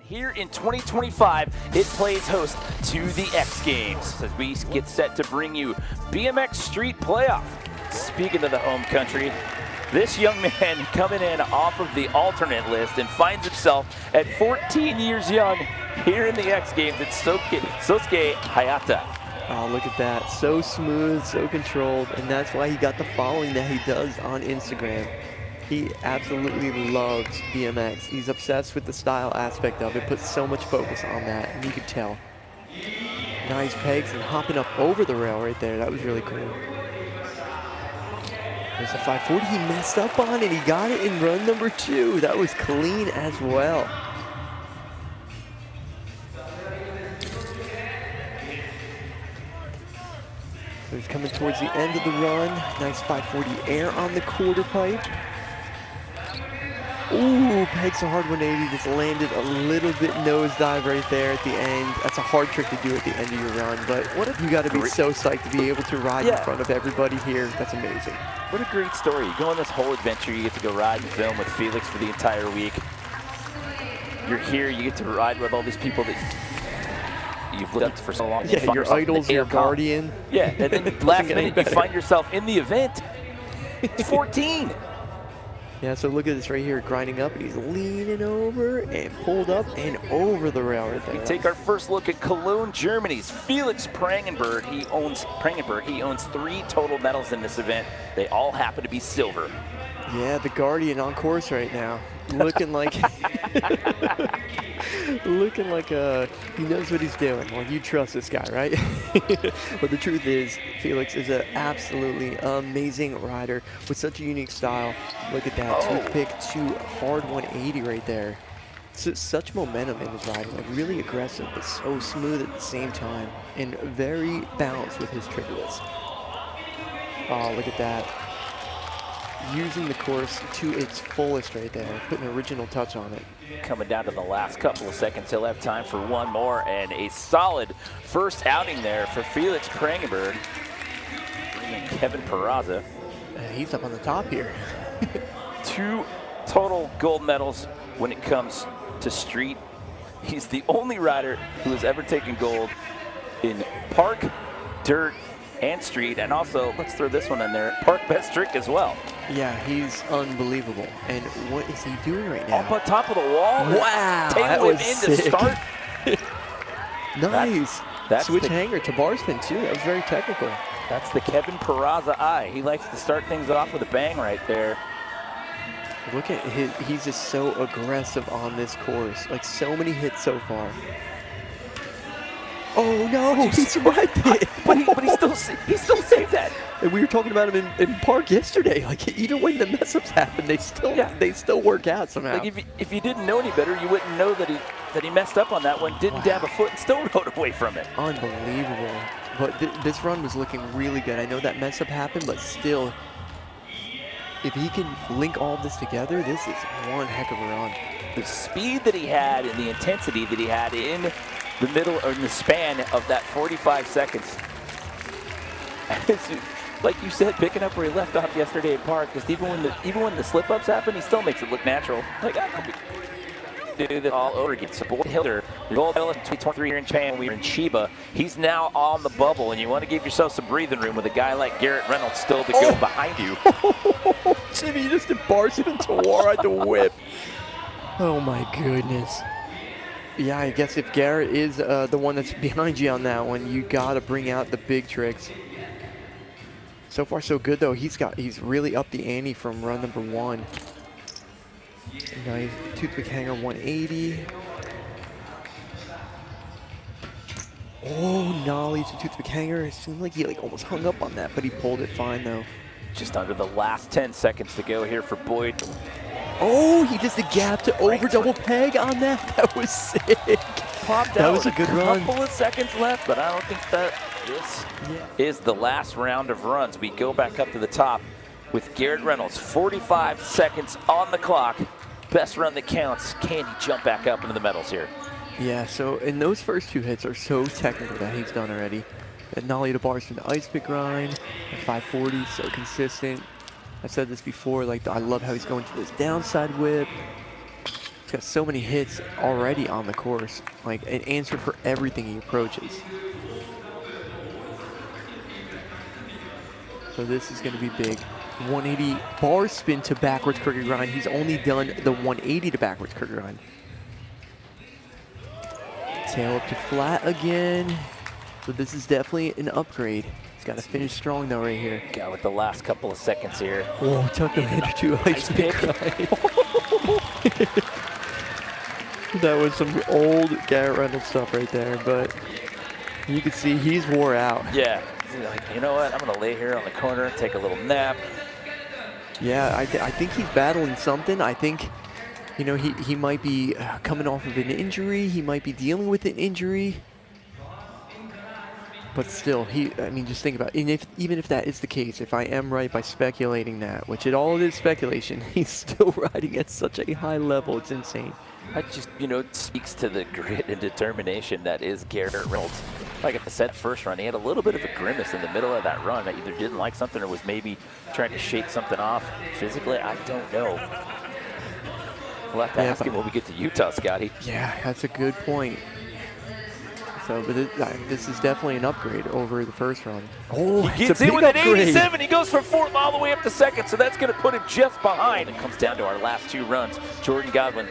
Here in 2025, it plays host to the X Games as we get set to bring you BMX Street Playoff. Speaking of the home country, this young man coming in off of the alternate list and finds himself at 14 years young here in the X Games. It's Sosuke Hayata. Oh, look at that. So smooth, so controlled, and that's why he got the following that he does on Instagram. He absolutely loves BMX. He's obsessed with the style aspect of it, puts so much focus on that, and you can tell. Nice pegs and hopping up over the rail right there. That was really cool. There's a 540 he messed up on, and he got it in run number 2. That was clean as well. So he's coming towards the end of the run. Nice 540 air on the quarter pipe. Ooh, pegs a hard 180, just landed a little bit nosedive right there at the end. That's a hard trick to do at the end of your run, but you got to be so psyched to be able to ride in front of everybody here. That's amazing. What a great story. You go on this whole adventure, you get to go ride and film with Felix for the entire week. You're here, you get to ride with all these people that you've looked up to for so long. Yeah, your idols, your guardian. Yeah, and then last minute you find yourself in the event. It's 14. Yeah, so look at this right here, grinding up, and he's leaning over and pulled up and over the rail right there. We take our first look at Cologne, Germany's Felix Prangenberg. He owns 3 total medals in this event. They all happen to be silver. Yeah, the Guardian on course right now, looking like looking like he knows what he's doing. Well, you trust this guy, right? But the truth is, Felix is an absolutely amazing rider with such a unique style. Look at that, toothpick to hard 180 right there. Such momentum in his riding, like really aggressive, but so smooth at the same time, and very balanced with his triples. Oh, look at that. Using the course to its fullest right there, putting an original touch on it. Coming down to the last couple of seconds, he'll have time for one more, and a solid first outing there for Felix Prangenberg. Bringing Kevin Peraza. He's up on the top here. 2 total gold medals when it comes to street. He's the only rider who has ever taken gold in park, dirt, and street, and also, let's throw this one in there, park best trick as well. Yeah, he's unbelievable. And what is he doing right now? Up on top of the wall. Wow, that was sick. To start. Nice. That's switch hanger to bar spin too. That was very technical. That's the Kevin Peraza eye. He likes to start things off with a bang right there. Look at he's just so aggressive on this course. Like so many hits so far. Oh no, he survived it. But he still saved that. And we were talking about him in park yesterday. Like even when the mess ups happen, they still work out somehow. Like if you didn't know any better, you wouldn't know that he messed up on that one, didn't dab a foot, and still rode away from it. Unbelievable. But this run was looking really good. I know that mess up happened, but still, if he can link all of this together, this is one heck of a run. The speed that he had and the intensity that he had in the middle or in the span of that 45 seconds. Like you said, picking up where he left off yesterday at park, because even when the slip-ups happen, he still makes it look natural. Like, I don't do that all over again. So Boyd Hilder, your gold medalist 2023 here in Japan, we were in Chiba. He's now on the bubble, and you want to give yourself some breathing room with a guy like Garrett Reynolds still to go behind you. Jimmy, you just embarked him into war at the whip. Oh my goodness. Yeah, I guess if Garrett is the one that's behind you on that one, you gotta bring out the big tricks. So far, so good though. He's really upped the ante from run number 1. Nice toothpick hanger 180. Oh, nollie to toothpick hanger. It seemed like he almost hung up on that, but he pulled it fine though. Just under the last 10 seconds to go here for Boyd. Oh, he does the gap to over double peg on that. That was sick. Popped that out was a good run. Couple of seconds left, but I don't think that is the last round of runs. We go back up to the top with Garrett Reynolds. 45 seconds on the clock. Best run that counts. Can he jump back up into the medals here? Yeah, so and those first 2 hits are so technical that he's done already. That nollie to bars from the ice pick grind. At 540, so consistent. I've said this before, like I love how he's going to this downside whip. He's got so many hits already on the course, like an answer for everything he approaches. So this is going to be big. 180 bar spin to backwards crooked grind. He's only done the 180 to backwards crooked grind. Tail up to flat again. So this is definitely an upgrade. He's got to finish strong though right here. Got with the last couple of seconds here. Whoa, tuck the hander to ice pick grind. That was some old Garrett Reynolds stuff right there, but you can see he's wore out. Yeah. Like, you know what? I'm going to lay here on the corner, take a little nap. Yeah, I think he's battling something. I think, you know, he might be coming off of an injury. He might be dealing with an injury. But still, I mean, just think about it. And even if that is the case, if I am right by speculating that, which it all is speculation, he's still riding at such a high level. It's insane. That just, you know, speaks to the grit and determination that is Garrett Reynolds. Like I said, first run, he had a little bit of a grimace in the middle of that run. That either didn't like something or was maybe trying to shake something off physically. I don't know. We'll have to ask him when we get to Utah, Scotty. Yeah, that's a good point. So, but this is definitely an upgrade over the first run. Oh, he gets in with an 87. He goes from fourth all the way up to second, so that's going to put him just behind. It comes down to our last two runs. Jordan Godwin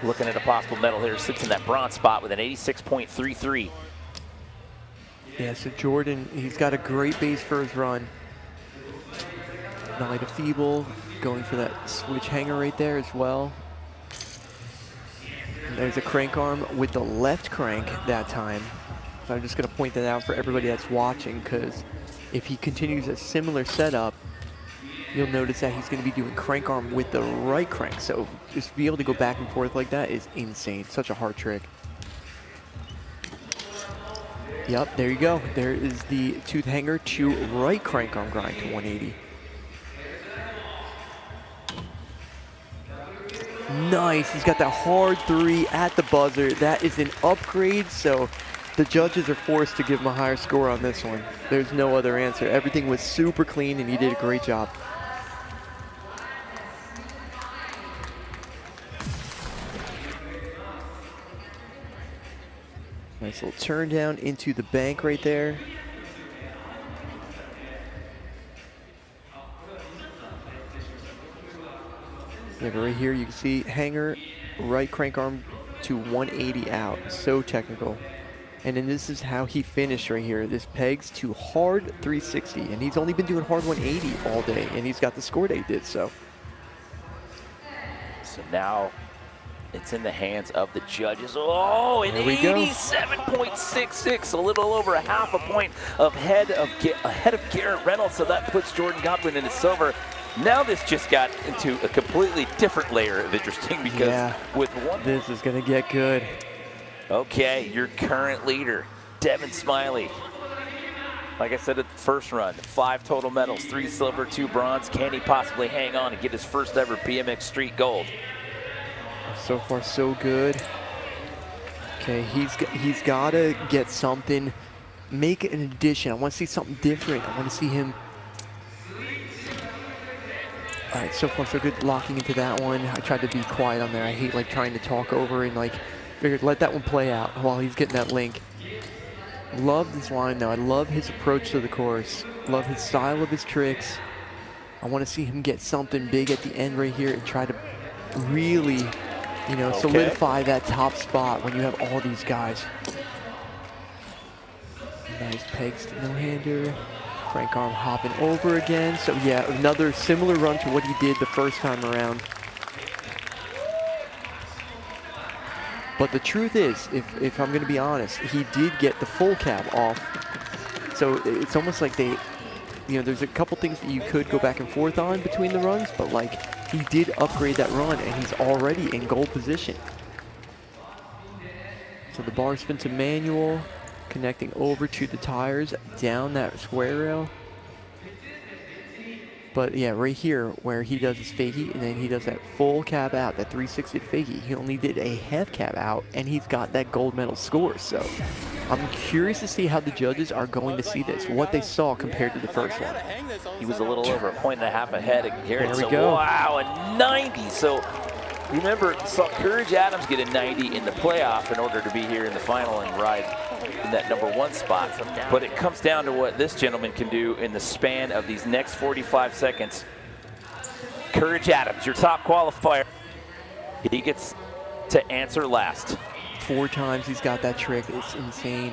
looking at a possible medal here, sits in that bronze spot with an 86.33. Yeah, so Jordan, he's got a great base for his run. Knight of Feeble, going for that switch hanger right there as well. And there's a crank arm with the left crank that time. So I'm just going to point that out for everybody that's watching, because if he continues a similar setup, you'll notice that he's going to be doing crank arm with the right crank. So just to be able to go back and forth like that is insane. Such a hard trick. Yep, there you go. There is the tooth hanger to right crank arm grind to 180. Nice, he's got that hard 3 at the buzzer. That is an upgrade, so the judges are forced to give him a higher score on this one. There's no other answer. Everything was super clean and he did a great job. Nice little turn down into the bank right there. Yeah, but right here you can see hanger, right crank arm to 180 out. So technical. And then this is how he finished right here. This pegs to hard 360. And he's only been doing hard 180 all day. And he's got the score that he did, so. So now it's in the hands of the judges. Oh, an 87.66, a little over a half a point ahead of Garrett Reynolds. So that puts Jordan Godwin in the silver. Now this just got into a completely different layer of interesting, because with one, this is gonna get good. Okay, your current leader, Devin Smiley. Like I said at the first run, 5 total medals, 3 silver, 2 bronze. Can he possibly hang on and get his first ever BMX Street gold? So far, so good. Okay, he's got to get something, make an addition. I want to see something different. I want to see him. All right, so far so good, locking into that one. I tried to be quiet on there. I hate like trying to talk over and like figured let that one play out while he's getting that link. Love this line though. I love his approach to the course. Love his style of his tricks. I want to see him get something big at the end right here and try to really, you know, solidify that top spot when you have all these guys. Nice pegs to no-hander. Crank arm hopping over again. So yeah, another similar run to what he did the first time around. But the truth is, if I'm gonna be honest, he did get the full cab off. So it's almost like they, you know, there's a couple things that you could go back and forth on between the runs, but like he did upgrade that run and he's already in goal position. So the bar spin to manual, connecting over to the tires, down that square rail. But yeah, right here where he does his fakie and then he does that full cab out, that 360 fakie, he only did a half cab out and he's got that gold medal score. So I'm curious to see how the judges are going to see this, what they saw compared to the first one. He was a little over 1.5 points ahead of Garrett. There we go. Wow, a 90. So Remember, saw Courage Adams get a 90 in the playoff in order to be here in the final and ride in that #1 spot. But it comes down to what this gentleman can do in the span of these next 45 seconds. Courage Adams, your top qualifier. He gets to answer last. 4 times he's got that trick. It's insane.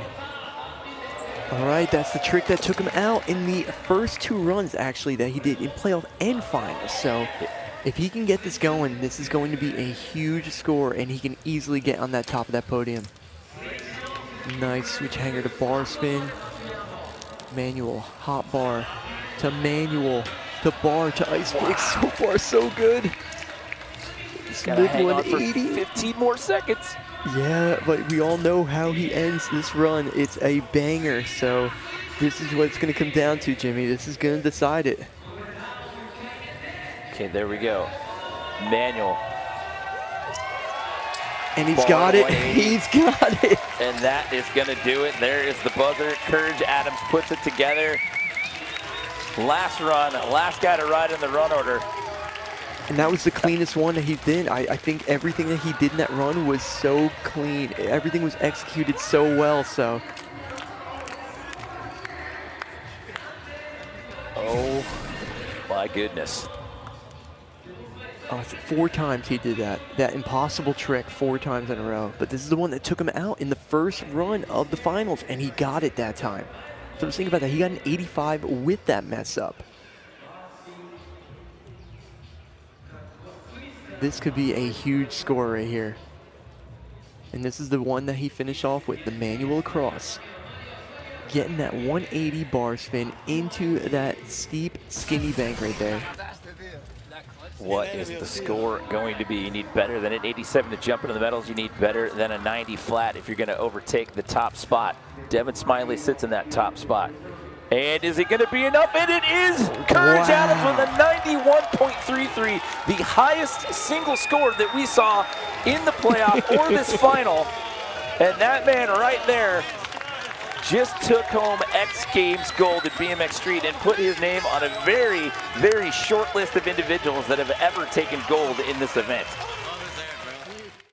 All right, that's the trick that took him out in the first 2 runs, actually, that he did in playoff and finals. So if he can get this going, this is going to be a huge score, and he can easily get on that top of that podium. Nice switch hanger to bar spin. Manual, hot bar to manual to bar to ice pick. So far, so good. Gotta hang on for 15 more seconds. Yeah, but we all know how he ends this run. It's a banger, so this is what it's going to come down to, Jimmy. This is going to decide it. Okay, there we go. Manual. And he's got it. He's got it. And that is going to do it. There is the buzzer. Courage Adams puts it together. Last run, last guy to ride in the run order. And that was the cleanest one that he did. I think everything that he did in that run was so clean. Everything was executed so well, so. Oh, my goodness. Oh, it's 4 times he did that. That impossible trick 4 times in a row. But this is the one that took him out in the first run of the finals, and he got it that time. So just think about that. He got an 85 with that mess up. This could be a huge score right here. And this is the one that he finished off with, the manual across. Getting that 180 bar spin into that steep, skinny bank right there. What is the score going to be? You need better than an 87 to jump into the medals. You need better than a 90 flat if you're going to overtake the top spot. Devin Smiley sits in that top spot. And is it going to be enough? And it is! Courage Adams with a 91.33, the highest single score that we saw in the playoff or this final. And that man right there just took home X Games gold at BMX Street and put his name on a very, very short list of individuals that have ever taken gold in this event.